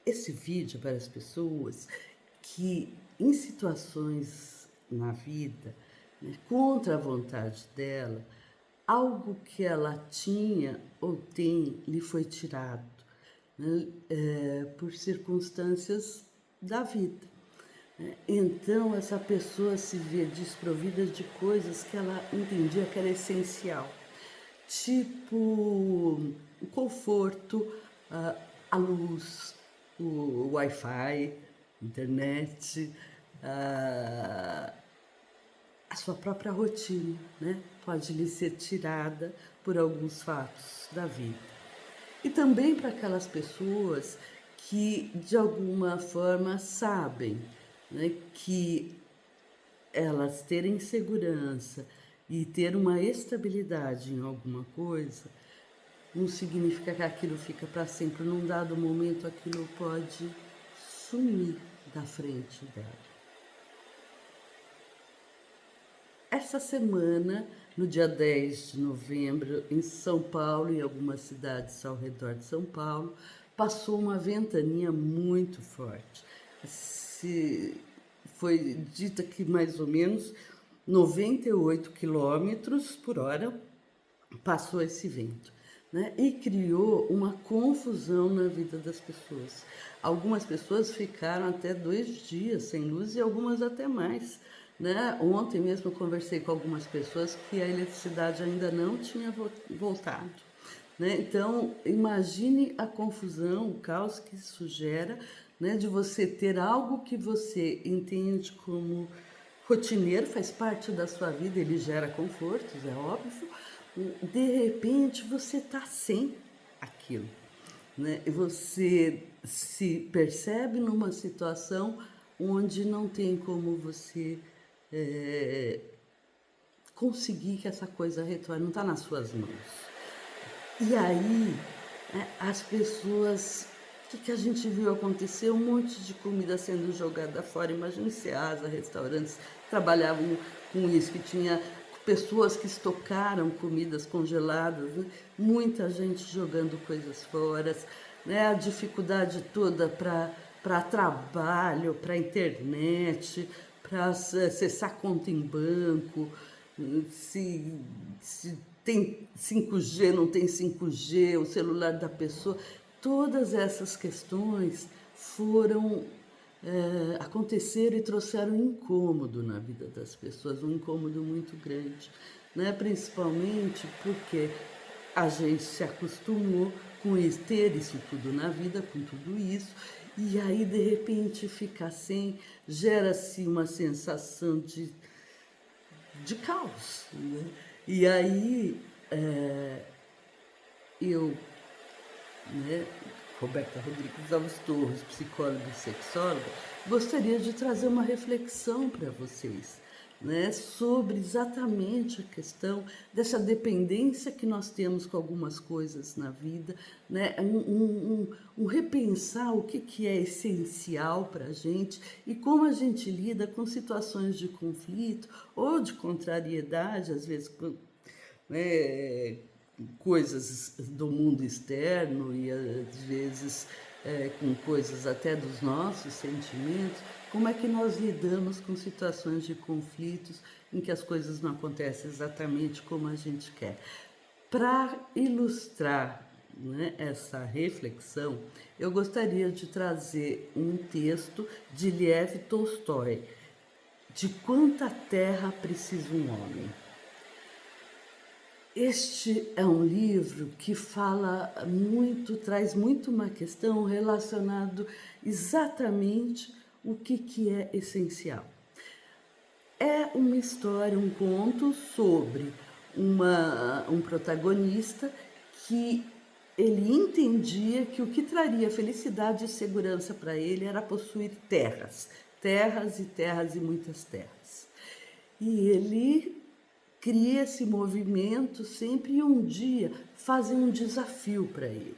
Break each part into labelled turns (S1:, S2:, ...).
S1: esse vídeo para as pessoas que, em situações na vida, né, contra a vontade dela, algo que ela tinha ou tem lhe foi tirado, né, por circunstâncias da vida, né. Então essa pessoa se vê desprovida de coisas que ela entendia que era essencial, tipo o conforto, a luz, o Wi-Fi, internet, a a sua própria rotina, né, pode lhe ser tirada por alguns fatos da vida. E também para aquelas pessoas que, de alguma forma, sabem, né, que elas terem segurança e ter uma estabilidade em alguma coisa, não significa que aquilo fica para sempre. Num dado momento, aquilo pode sumir da frente dela. Essa semana, no dia 10 de novembro, em São Paulo e algumas cidades ao redor de São Paulo, passou uma ventania muito forte. Se foi dita que mais ou menos 98 quilômetros por hora passou esse vento, né, e criou uma confusão na vida das pessoas. Algumas pessoas ficaram até 2 dias sem luz e algumas até mais, né. Ontem mesmo eu conversei com algumas pessoas que a eletricidade ainda não tinha voltado, né. Então imagine a confusão, o caos que isso gera, né, de você ter algo que você entende como rotineiro, faz parte da sua vida, ele gera confortos, é óbvio, de repente você está sem aquilo, né, e você se percebe numa situação onde não tem como você, eh, conseguir que essa coisa retorne, não está nas suas mãos. E aí, as pessoas, o que a gente viu acontecer? Um monte de comida sendo jogada fora. Imagina se Ceasa, restaurantes trabalhavam com isso, que tinha pessoas que estocaram comidas congeladas, né, muita gente jogando coisas fora, né, a dificuldade toda para trabalho, para internet, para acessar conta em banco, se tem 5G, não tem 5G, o celular da pessoa, todas essas questões foram, aconteceram e trouxeram incômodo na vida das pessoas, um incômodo muito grande, né, principalmente porque a gente se acostumou com isso, ter isso tudo na vida, com tudo isso, e aí de repente ficar sem, gera-se uma sensação de caos, né. E aí, eu, né, Roberta Rodrigues Alves Torres, psicóloga e sexóloga, gostaria de trazer uma reflexão para vocês, né, sobre exatamente a questão dessa dependência que nós temos com algumas coisas na vida, né, um repensar o que é essencial para a gente e como a gente lida com situações de conflito ou de contrariedade, às vezes, né, coisas do mundo externo e às vezes, com coisas até dos nossos sentimentos, como é que nós lidamos com situações de conflitos em que as coisas não acontecem exatamente como a gente quer. Para ilustrar, né, essa reflexão, eu gostaria de trazer um texto de Lev Tolstói, De Quanta Terra Precisa um Homem. Este é um livro que fala muito, traz muito uma questão relacionado exatamente o que é essencial. É uma história, um conto sobre um protagonista que ele entendia que o que traria felicidade e segurança para ele era possuir terras, terras e terras e muitas terras. E ele cria esse movimento sempre e um dia fazem um desafio para ele,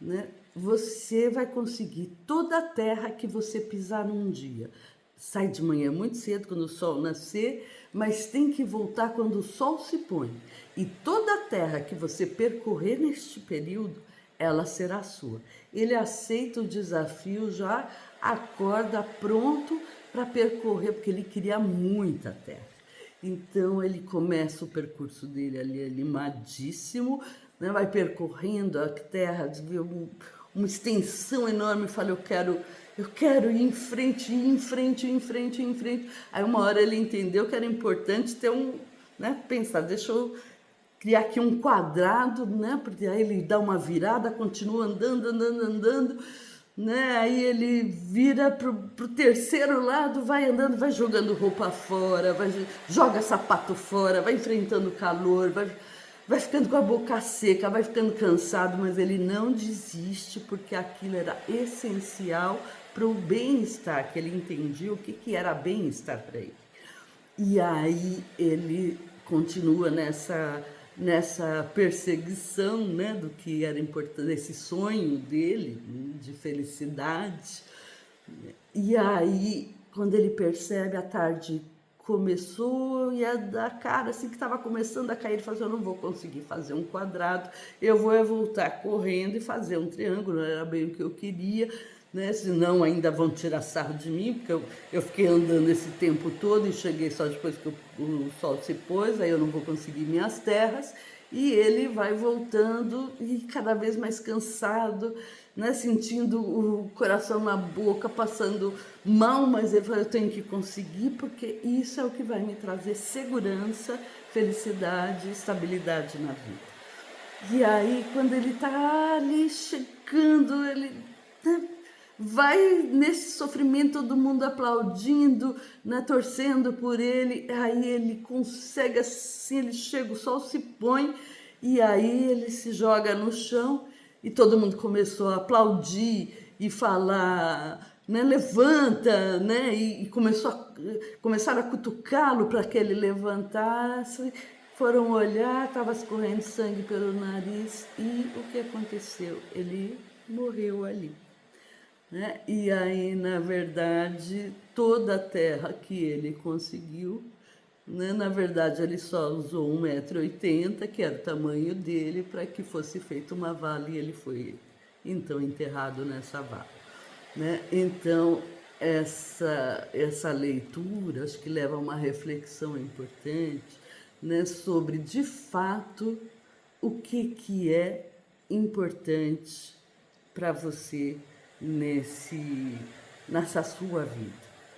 S1: né? Você vai conseguir toda a terra que você pisar num dia. Sai de manhã muito cedo, quando o sol nascer, mas tem que voltar quando o sol se põe. E toda a terra que você percorrer neste período ela será sua. Ele aceita o desafio, já acorda pronto para percorrer, porque ele queria muita terra. Então ele começa o percurso dele ali animadíssimo, né? Vai percorrendo a terra, vê uma extensão enorme, fala, eu quero ir em frente, ir em frente, ir em frente, ir em frente. Aí uma hora ele entendeu que era importante ter né, pensar, deixa eu criar aqui um quadrado, né? Porque aí ele dá uma virada, continua andando, andando, andando, né? Aí ele vira pro terceiro lado, vai andando, vai jogando roupa fora, joga sapato fora, vai enfrentando calor, vai ficando com a boca seca, vai ficando cansado, mas ele não desiste porque aquilo era essencial para o bem-estar, que ele entendia o que era bem-estar para ele. E aí ele continua nessa perseguição, né, do que era importante, esse sonho dele, de felicidade. E aí, quando ele percebe, a tarde começou e a dar cara, assim que estava começando a cair, ele falou assim, eu não vou conseguir fazer um quadrado, eu vou voltar correndo e fazer um triângulo, não era bem o que eu queria, né? Senão ainda vão tirar sarro de mim, porque eu fiquei andando esse tempo todo e cheguei só depois que o sol se pôs, aí eu não vou conseguir minhas terras. E ele vai voltando e cada vez mais cansado, né? Sentindo o coração na boca, passando mal, mas ele fala, eu tenho que conseguir, porque isso é o que vai me trazer segurança, felicidade, estabilidade na vida. E aí, quando ele está ali chegando, ele, né, vai nesse sofrimento, todo mundo aplaudindo, né, torcendo por ele. Aí ele consegue assim, ele chega, o sol se põe, e aí ele se joga no chão e todo mundo começou a aplaudir e falar, né, levanta, né, e começaram a cutucá-lo para que ele levantasse. Foram olhar, estava escorrendo sangue pelo nariz e o que aconteceu? Ele morreu ali, né? E aí, na verdade, toda a terra que ele conseguiu, né? Na verdade, ele só usou 1,80 m, que era o tamanho dele, para que fosse feita uma vala e ele foi então enterrado nessa vala, né? Então, essa leitura acho que leva a uma reflexão importante, né, sobre de fato o que é importante para você nessa sua vida,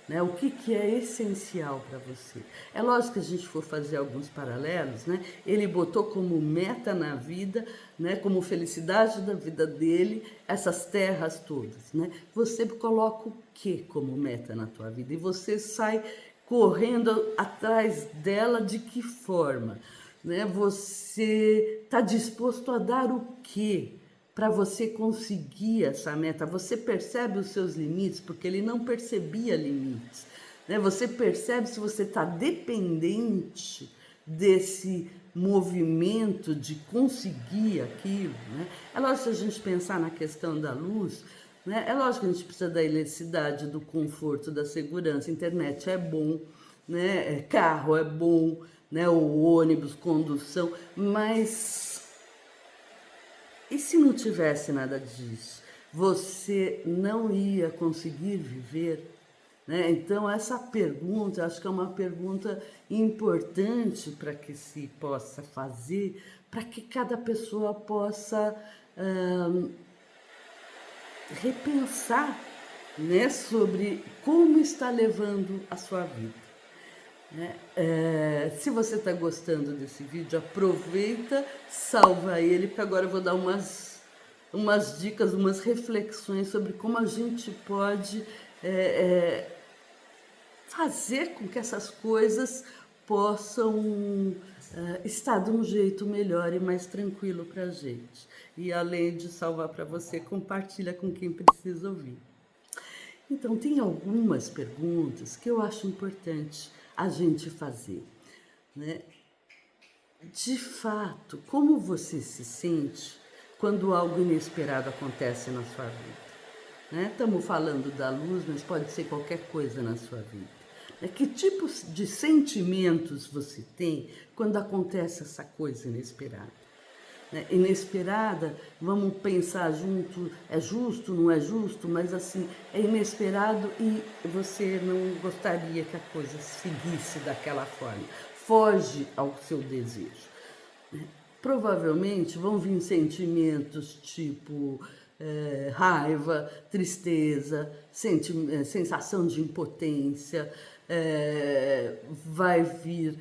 S1: né? O que é essencial para você. É lógico que a gente for fazer alguns paralelos, né? Ele botou como meta na vida, né, como felicidade da vida dele, essas terras todas, né? Você coloca o que como meta na tua vida? E você sai correndo atrás dela de que forma, né? Você está disposto a dar o quê para você conseguir essa meta? Você percebe os seus limites, porque ele não percebia limites, né? Você percebe se você está dependente desse movimento de conseguir aquilo, né? É lógico, se a gente pensar na questão da luz, né? É lógico que a gente precisa da eletricidade, do conforto, da segurança. Internet é bom, né? Carro é bom, né? O ônibus, condução, mas e se não tivesse nada disso? Você não ia conseguir viver, né? Então, essa pergunta, acho que é uma pergunta importante para que se possa fazer, para que cada pessoa possa repensar, né, sobre como está levando a sua vida, né? Se você está gostando desse vídeo, aproveita, salva ele, porque agora eu vou dar umas dicas, umas reflexões sobre como a gente pode fazer com que essas coisas possam estar de um jeito melhor e mais tranquilo para a gente. E além de salvar para você, compartilha com quem precisa ouvir. Então, tem algumas perguntas que eu acho importante a gente fazer, né? De fato, como você se sente quando algo inesperado acontece na sua vida, né? Estamos falando da luz, mas pode ser qualquer coisa na sua vida. Que tipos de sentimentos você tem quando acontece essa coisa inesperada? né? Inesperada, vamos pensar junto, é justo, não é justo, mas assim, é inesperado e você não gostaria que a coisa seguisse daquela forma. Foge ao seu desejo. Provavelmente vão vir sentimentos tipo raiva, tristeza, sensação de impotência, vai vir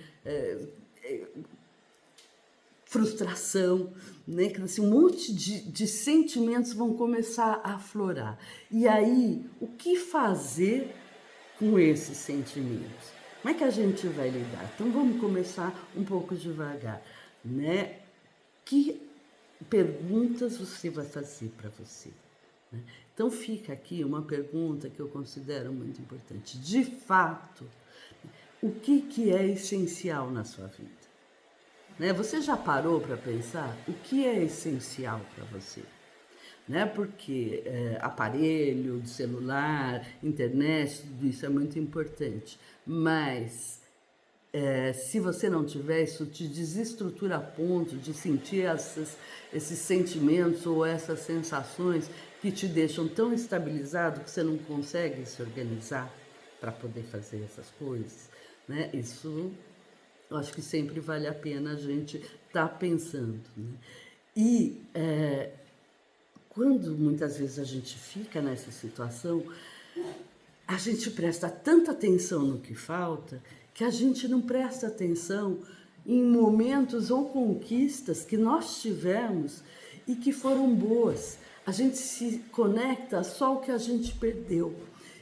S1: frustração, né? Assim, um monte de sentimentos vão começar a aflorar. E aí, o que fazer com esses sentimentos? Como é que a gente vai lidar? Então vamos começar um pouco devagar, né? Que perguntas você vai fazer para você? Né? Então fica aqui uma pergunta que eu considero muito importante. De fato, o que é essencial na sua vida? Né? Você já parou para pensar o que é essencial para você? Né? Porque aparelho, de celular, internet, tudo isso é muito importante. Mas se você não tiver, isso te desestrutura a ponto de sentir esses sentimentos ou essas sensações que te deixam tão estabilizado que você não consegue se organizar para poder fazer essas coisas. Né? Isso eu acho que sempre vale a pena a gente estar pensando. Né? E quando muitas vezes a gente fica nessa situação, a gente presta tanta atenção no que falta que a gente não presta atenção em momentos ou conquistas que nós tivemos e que foram boas. A gente se conecta só ao que a gente perdeu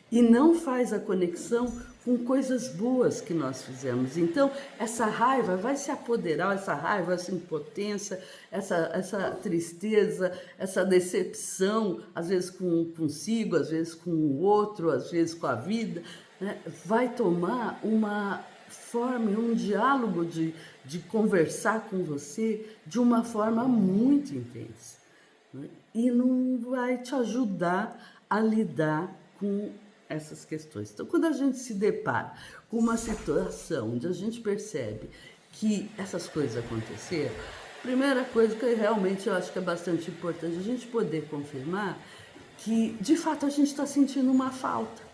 S1: e não faz a conexão com coisas boas que nós fizemos. Então, essa raiva vai se apoderar, essa raiva, essa impotência, essa tristeza, essa decepção, às vezes consigo, às vezes com o outro, às vezes com a vida, né? Vai tomar uma forma, um diálogo de conversar com você de uma forma muito intensa. Né? E não vai te ajudar a lidar com essas questões. Então, quando a gente se depara com uma situação onde a gente percebe que essas coisas aconteceram, primeira coisa que realmente eu acho que é bastante importante a gente poder confirmar que, de fato, a gente está sentindo uma falta.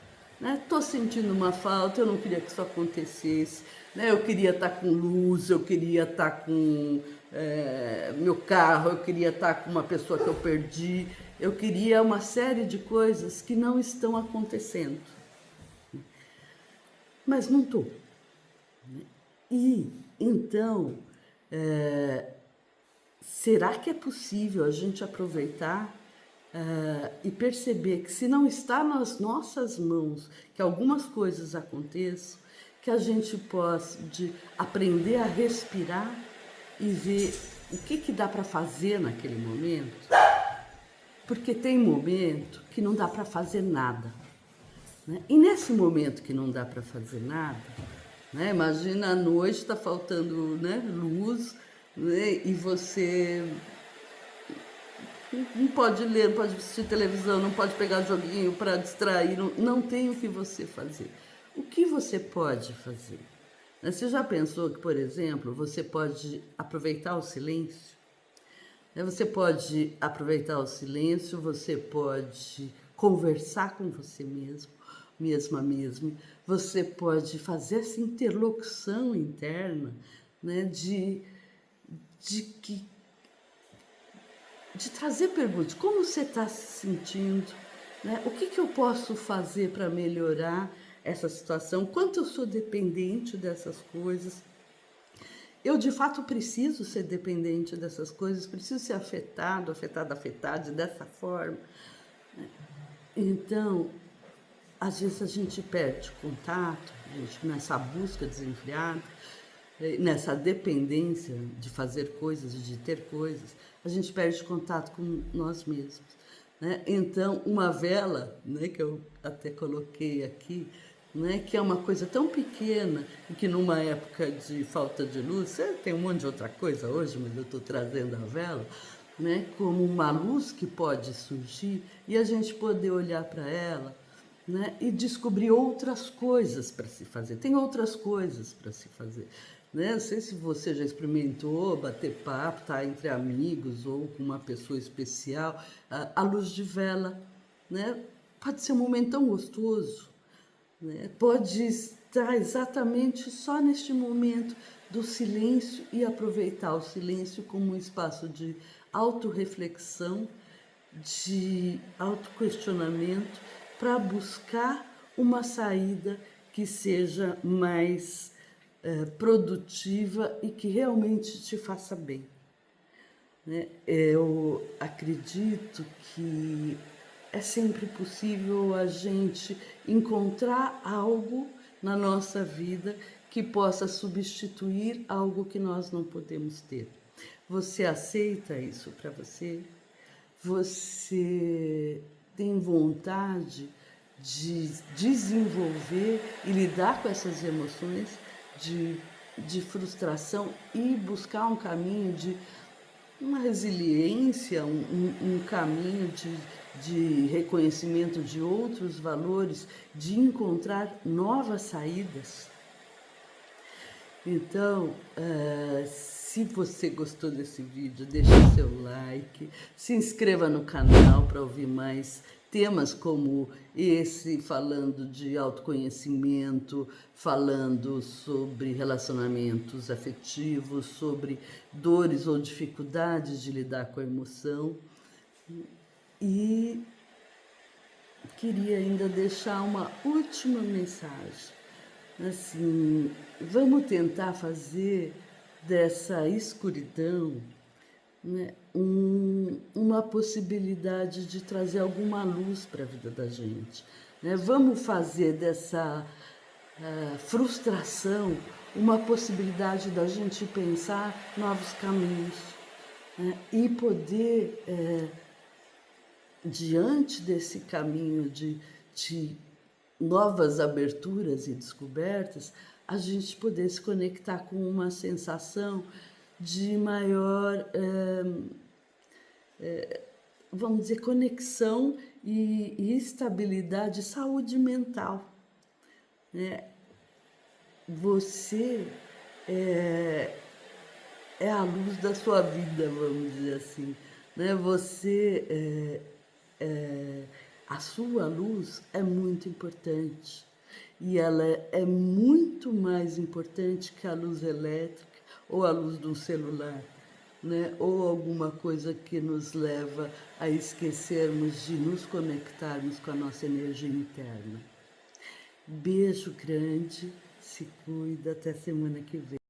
S1: Estou sentindo uma falta, eu não queria que isso acontecesse, né? Eu queria estar com luz, eu queria estar com meu carro, eu queria estar com uma pessoa que eu perdi, eu queria uma série de coisas que não estão acontecendo. Mas não estou. E, então, será que é possível a gente aproveitar e perceber que se não está nas nossas mãos que algumas coisas aconteçam, que a gente pode aprender a respirar e ver o que dá para fazer naquele momento? Porque tem momento que não dá para fazer nada. Né? E nesse momento que não dá para fazer nada, né? Imagina à noite, está faltando, né, luz, né? E você não pode ler, não pode assistir televisão, não pode pegar joguinho para distrair, não tem o que você fazer. O que você pode fazer? Você já pensou que, por exemplo, você pode aproveitar o silêncio? Você pode aproveitar o silêncio, você pode conversar com você mesmo, mesmo. Você pode fazer essa interlocução interna, né, de trazer perguntas. Como você está se sentindo? Né? O que eu posso fazer para melhorar essa situação? Quanto eu sou dependente dessas coisas? Eu, de fato, preciso ser dependente dessas coisas, preciso ser afetado dessa forma. Então, às vezes a gente perde contato, nessa busca desenfreada, nessa dependência de fazer coisas, de ter coisas, a gente perde contato com nós mesmos. Né? Então, uma vela, né, que eu até coloquei aqui, né, que é uma coisa tão pequena e que numa época de falta de luz, tem um monte de outra coisa hoje, mas eu estou trazendo a vela, né, como uma luz que pode surgir e a gente poder olhar para ela, né, e descobrir outras coisas para se fazer. Tem outras coisas para se fazer. né? Não sei se você já experimentou bater papo, tá entre amigos ou com uma pessoa especial, a luz de vela, né? Pode ser um momento tão gostoso, né? Pode estar exatamente só neste momento do silêncio e aproveitar o silêncio como um espaço de autorreflexão, de autoquestionamento, para buscar uma saída que seja mais produtiva e que realmente te faça bem, né? Eu acredito que é sempre possível a gente encontrar algo na nossa vida que possa substituir algo que nós não podemos ter. Você aceita isso para você? Você tem vontade de desenvolver e lidar com essas emoções de, de frustração e buscar um caminho de uma resiliência, um caminho de reconhecimento de outros valores, de encontrar novas saídas. Então, se você gostou desse vídeo, deixe seu like, se inscreva no canal para ouvir mais temas como esse, falando de autoconhecimento, falando sobre relacionamentos afetivos, sobre dores ou dificuldades de lidar com a emoção. E queria ainda deixar uma última mensagem. Assim, vamos tentar fazer dessa escuridão, né, uma possibilidade de trazer alguma luz para a vida da gente, né? Vamos fazer dessa frustração uma possibilidade da gente pensar novos caminhos, né? E poder, diante desse caminho de novas aberturas e descobertas, a gente poder se conectar com uma sensação de maior, vamos dizer, conexão e estabilidade, saúde mental, né? Você é a luz da sua vida, vamos dizer assim, né? A sua luz é muito importante e ela é muito mais importante que a luz elétrica ou a luz do celular, né? Ou alguma coisa que nos leva a esquecermos de nos conectarmos com a nossa energia interna. Beijo grande, se cuida, até semana que vem.